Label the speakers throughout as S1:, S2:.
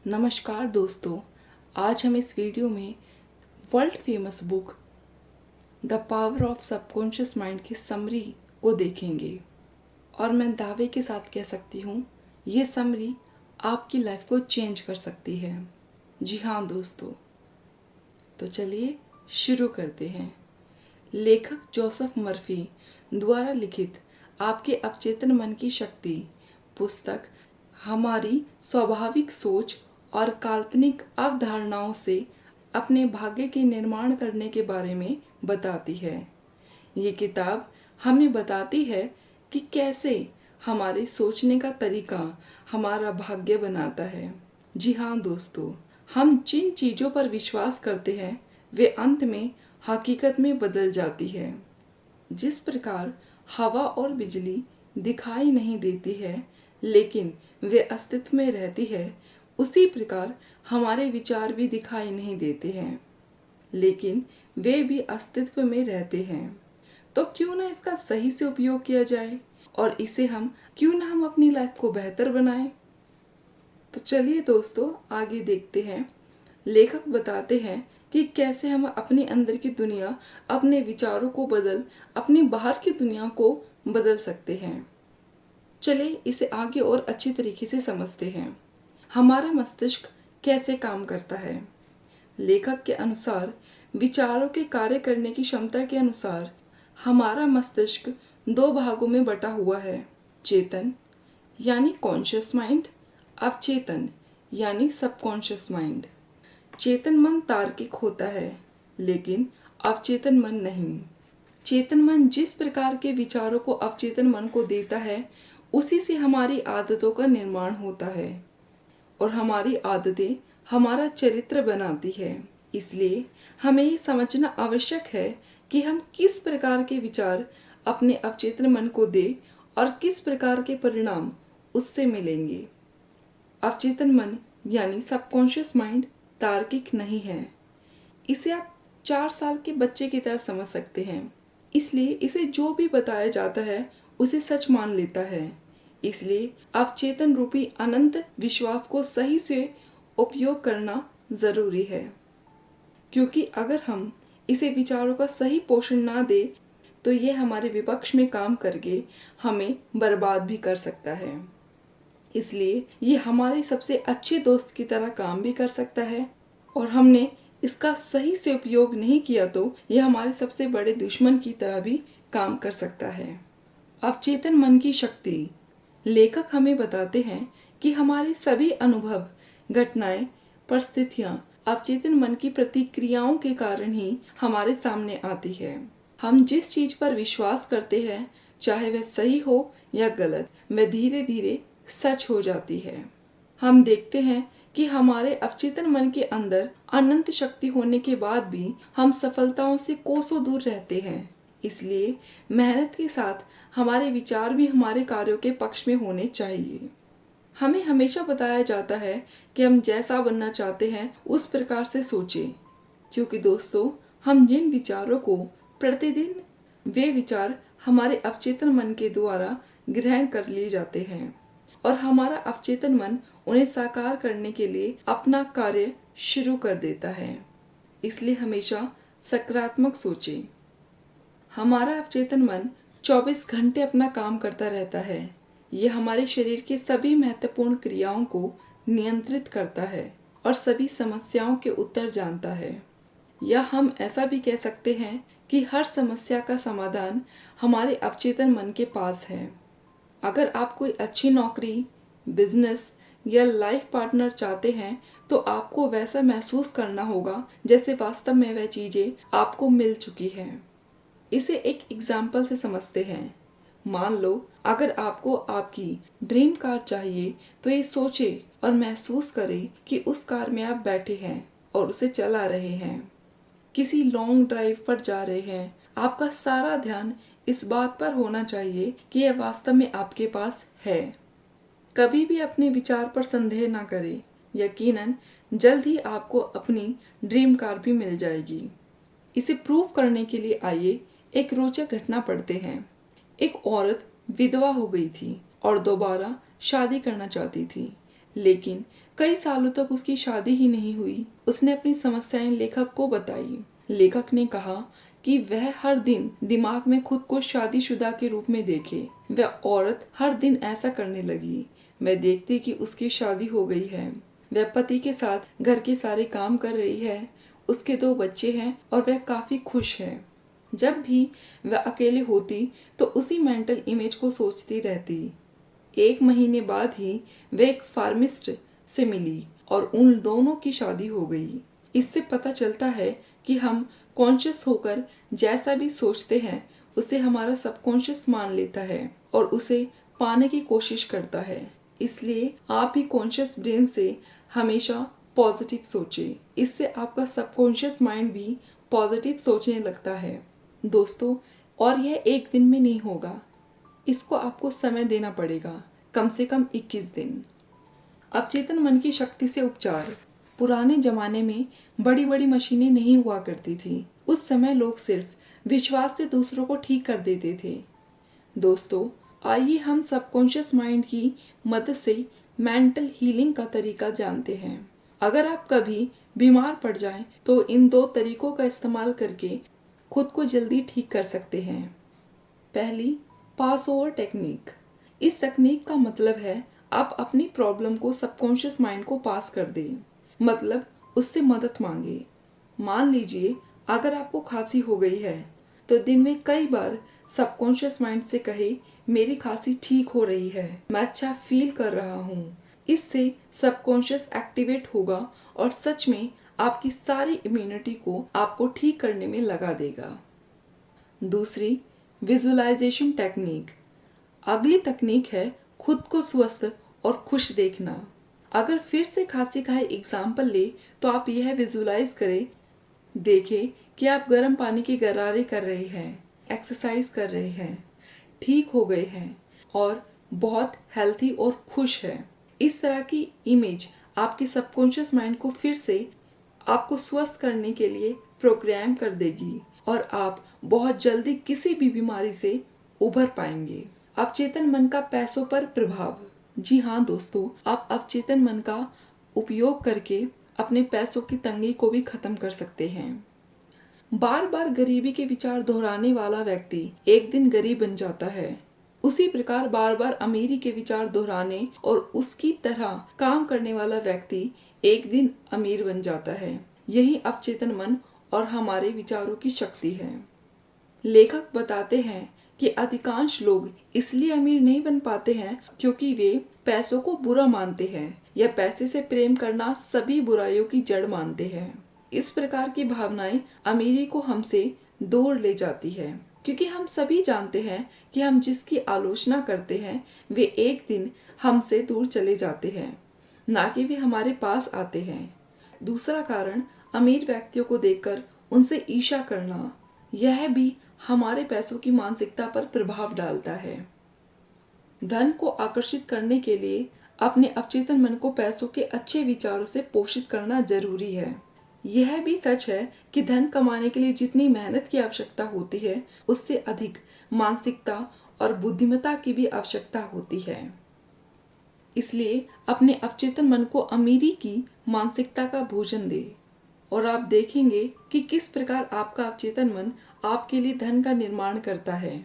S1: नमस्कार दोस्तों, आज हम इस वीडियो में world famous book the power of subconscious mind की समरी को देखेंगे। और मैं दावे के साथ कह सकती हूँ, ये समरी आपकी लाइफ को चेंज कर सकती है। जी हाँ दोस्तों, तो चलिए शुरू करते हैं। लेखक जोसेफ मर्फी द्वारा लिखित आपके अवचेतन मन की शक्ति पुस्तक हमारी स्वाभाविक सोच और काल्पनिक अवधारणाओं से अपने भाग्य के निर्माण करने के बारे में बताती है। ये किताब हमें बताती है कि कैसे हमारे सोचने का तरीका हमारा भाग्य बनाता है। जी हाँ दोस्तों, हम जिन चीज़ों पर विश्वास करते हैं वे अंत में हकीकत में बदल जाती है। जिस प्रकार हवा और बिजली दिखाई नहीं देती है लेकिन वे अस्तित्व में रहती है, उसी प्रकार हमारे विचार भी दिखाई नहीं देते हैं लेकिन वे भी अस्तित्व में रहते हैं। तो क्यों ना इसका सही से उपयोग किया जाए और इसे क्यों ना हम अपनी लाइफ को बेहतर बनाएं। तो चलिए दोस्तों आगे देखते हैं। लेखक बताते हैं कि कैसे हम अपने अंदर की दुनिया, अपने विचारों को अपनी बाहर की दुनिया को बदल सकते हैं। चलिए इसे आगे और अच्छी तरीके से समझते हैं। हमारा मस्तिष्क कैसे काम करता है। लेखक के अनुसार विचारों के कार्य करने की क्षमता के अनुसार हमारा मस्तिष्क दो भागों में बटा हुआ है। चेतन यानी कॉन्शियस माइंड, अवचेतन यानी सबकॉन्शियस माइंड। चेतन मन तार्किक होता है लेकिन अवचेतन मन नहीं। चेतन मन जिस प्रकार के विचारों को अवचेतन मन को देता है उसी से हमारी आदतों का निर्माण होता है और हमारी आदतें हमारा चरित्र बनाती है। इसलिए हमें ये समझना आवश्यक है कि हम किस प्रकार के विचार अपने अवचेतन मन को दें और किस प्रकार के परिणाम उससे मिलेंगे। अवचेतन मन यानी सबकॉन्शियस माइंड तार्किक नहीं है। इसे आप 4 साल के बच्चे की तरह समझ सकते हैं। इसलिए इसे जो भी बताया जाता है उसे सच मान लेता है। इसलिए अवचेतन रूपी अनंत विश्वास को सही से उपयोग करना जरूरी है, क्योंकि अगर हम इसे विचारों का सही पोषण ना दे तो ये हमारे विपक्ष में काम करके हमें बर्बाद भी कर सकता है। इसलिए ये हमारे सबसे अच्छे दोस्त की तरह काम भी कर सकता है और हमने इसका सही से उपयोग नहीं किया तो यह हमारे सबसे बड़े दुश्मन की तरह भी काम कर सकता है। अवचेतन मन की शक्ति। लेखक हमें बताते हैं कि हमारे सभी अनुभव, घटनाएं, परिस्थितियां अवचेतन मन की प्रतिक्रियाओं के कारण ही हमारे सामने आती है। हम जिस चीज पर विश्वास करते हैं, चाहे वह सही हो या गलत, वह धीरे धीरे सच हो जाती है। हम देखते हैं कि हमारे अवचेतन मन के अंदर अनंत शक्ति होने के बाद भी हम सफलताओं से कोसों दूर रहते हैं। इसलिए मेहनत के साथ हमारे विचार भी हमारे कार्यों के पक्ष में होने चाहिए। हमें हमेशा बताया जाता है कि हम जैसा बनना चाहते हैं उस प्रकार से सोचें, क्योंकि दोस्तों हम जिन विचारों को प्रतिदिन वे विचार हमारे अवचेतन मन के द्वारा ग्रहण कर लिए जाते हैं और हमारा अवचेतन मन उन्हें साकार करने के लिए अपना कार्य शुरू कर देता है। इसलिए हमेशा सकारात्मक सोचें। हमारा अवचेतन मन 24 घंटे अपना काम करता रहता है। यह हमारे शरीर के सभी महत्वपूर्ण क्रियाओं को नियंत्रित करता है और सभी समस्याओं के उत्तर जानता है। या हम ऐसा भी कह सकते हैं कि हर समस्या का समाधान हमारे अवचेतन मन के पास है। अगर आप कोई अच्छी नौकरी, बिजनेस या लाइफ पार्टनर चाहते हैं तो आपको वैसा महसूस करना होगा जैसे वास्तव में वह चीजें आपको मिल चुकी हैं। इसे एक एग्जाम्पल से समझते हैं। मान लो अगर आपको आपकी ड्रीम कार चाहिए तो ये सोचे और महसूस करें कि उस कार में आप बैठे हैं और उसे चला रहे हैं, किसी लॉन्ग ड्राइव पर जा रहे हैं। आपका सारा ध्यान इस बात पर होना चाहिए कि यह वास्तव में आपके पास है। कभी भी अपने विचार पर संदेह ना करें। यकीनन जल्द ही आपको अपनी ड्रीम कार भी मिल जाएगी। इसे प्रूव करने के लिए आइए एक रोचक घटना पढ़ते हैं। एक औरत विधवा हो गई थी और दोबारा शादी करना चाहती थी, लेकिन कई सालों तक उसकी शादी ही नहीं हुई। उसने अपनी समस्याएं लेखक को बताई। लेखक ने कहा कि वह हर दिन दिमाग में खुद को शादीशुदा के रूप में देखे। वह औरत हर दिन ऐसा करने लगी। वह देखती कि उसकी शादी हो गई है, वह पति के साथ घर के सारे काम कर रही है, उसके 2 बच्चे हैं और वह काफी खुश है। जब भी वह अकेली होती तो उसी मेंटल इमेज को सोचती रहती। 1 महीने बाद ही वह एक फार्मिस्ट से मिली और उन दोनों की शादी हो गई। इससे पता चलता है कि हम कॉन्शियस होकर जैसा भी सोचते हैं उसे हमारा सबकॉन्शियस मान लेता है और उसे पाने की कोशिश करता है। इसलिए आप भी कॉन्शियस ब्रेन से हमेशा पॉजिटिव सोचें। इससे आपका सबकॉन्शियस माइंड भी पॉजिटिव सोचने लगता है दोस्तों। और यह एक दिन में नहीं होगा, इसको आपको समय देना पड़ेगा, कम से कम 21 दिन। अवचेतन मन की शक्ति से उपचार। पुराने जमाने में बड़ी बड़ी मशीनें नहीं हुआ करती थी। उस समय लोग सिर्फ विश्वास से दूसरों को ठीक कर देते थे। दोस्तों, आइए हम सबकॉन्शियस माइंड की मदद से मेंटल हीलिंग का तरीका जानते हैं। अगर आप कभी बीमार पड़ जाएं तो इन 2 तरीकों का इस्तेमाल करके खुद को जल्दी ठीक कर सकते हैं। पहली, पास ओवर टेक्निक। इस तकनीक का मतलब है आप अपनी प्रॉब्लम को सबकॉन्शियस माइंड को पास कर दें, मतलब उससे मदद मांगे। मान लीजिए अगर आपको खांसी हो गई है तो दिन में कई बार सबकॉन्शियस माइंड से कहे, मेरी खांसी ठीक हो रही है, मैं अच्छा फील कर रहा हूँ। इससे सबकॉन्शियस एक्टिवेट होगा और सच में आपकी सारी इम्यूनिटी को आपको ठीक करने में लगा देगा। दूसरी, विजुअलाइजेशन टेक्निक। अगली तकनीक है खुद को स्वस्थ और खुश देखना। अगर फिर से खांसी का एग्जाम्पल ले तो आप यह विजुअलाइज करें, देखें कि आप गर्म पानी के गरारे कर रहे हैं, एक्सरसाइज कर रहे हैं, ठीक हो गए हैं और बहुत हेल्थी और खुश है। इस तरह की इमेज आपके सबकॉन्शियस माइंड को फिर से आपको स्वस्थ करने के लिए प्रोग्राम कर देगी और आप बहुत जल्दी किसी भी बीमारी से उभर पाएंगे। अवचेतन मन का पैसों पर प्रभाव। जी हाँ दोस्तों, आप अवचेतन मन का उपयोग करके अपने पैसों की तंगी को भी खत्म कर सकते हैं। बार बार गरीबी के विचार दोहराने वाला व्यक्ति एक दिन गरीब बन जाता है। उसी प्रकार बार बार अमीरी के विचार दोहराने और उसकी तरह काम करने वाला व्यक्ति एक दिन अमीर बन जाता है। यही अवचेतन मन और हमारे विचारों की शक्ति है। लेखक बताते हैं कि अधिकांश लोग इसलिए अमीर नहीं बन पाते हैं क्योंकि वे पैसों को बुरा मानते हैं या पैसे से प्रेम करना सभी बुराइयों की जड़ मानते हैं। इस प्रकार की भावनाएं अमीरी को हमसे दूर ले जाती है, क्योंकि हम सभी जानते हैं कि हम जिसकी आलोचना करते हैं वे एक दिन हमसे दूर चले जाते हैं, ना कि वे हमारे पास आते हैं। दूसरा कारण, अमीर व्यक्तियों को देखकर उनसे ईर्ष्या करना। यह भी हमारे पैसों की मानसिकता पर प्रभाव डालता है। धन को आकर्षित करने के लिए अपने अवचेतन मन को पैसों के अच्छे विचारों से पोषित करना जरूरी है। यह भी सच है कि धन कमाने के लिए जितनी मेहनत की आवश्यकता होती है उससे अधिक मानसिकता और बुद्धिमत्ता की भी आवश्यकता होती है। इसलिए अपने अवचेतन मन को अमीरी की मानसिकता का भोजन दे और आप देखेंगे कि किस प्रकार आपका अवचेतन मन आपके लिए धन का निर्माण करता है।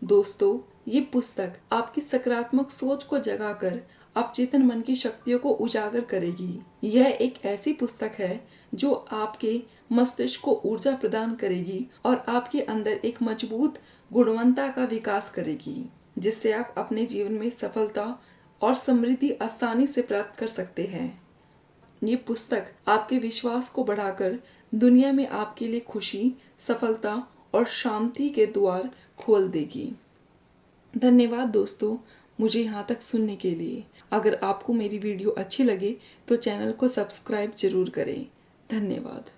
S1: दोस्तों, ये पुस्तक आपकी सकारात्मक सोच को जगाकर अवचेतन मन की शक्तियों को उजागर करेगी। यह एक ऐसी पुस्तक है जो आपके मस्तिष्क को ऊर्जा प्रदान करेगी और आपके अंदर एक मजबूत गुणवत्ता का विकास करेगी, जिससे आप अपने जीवन में सफलता और समृद्धि आसानी से प्राप्त कर सकते हैं। ये पुस्तक आपके विश्वास को बढ़ाकर दुनिया में आपके लिए खुशी, सफलता और शांति के द्वार खोल देगी। धन्यवाद दोस्तों, मुझे यहाँ तक सुनने के लिए। अगर आपको मेरी वीडियो अच्छी लगे तो चैनल को सब्सक्राइब जरूर करें। धन्यवाद।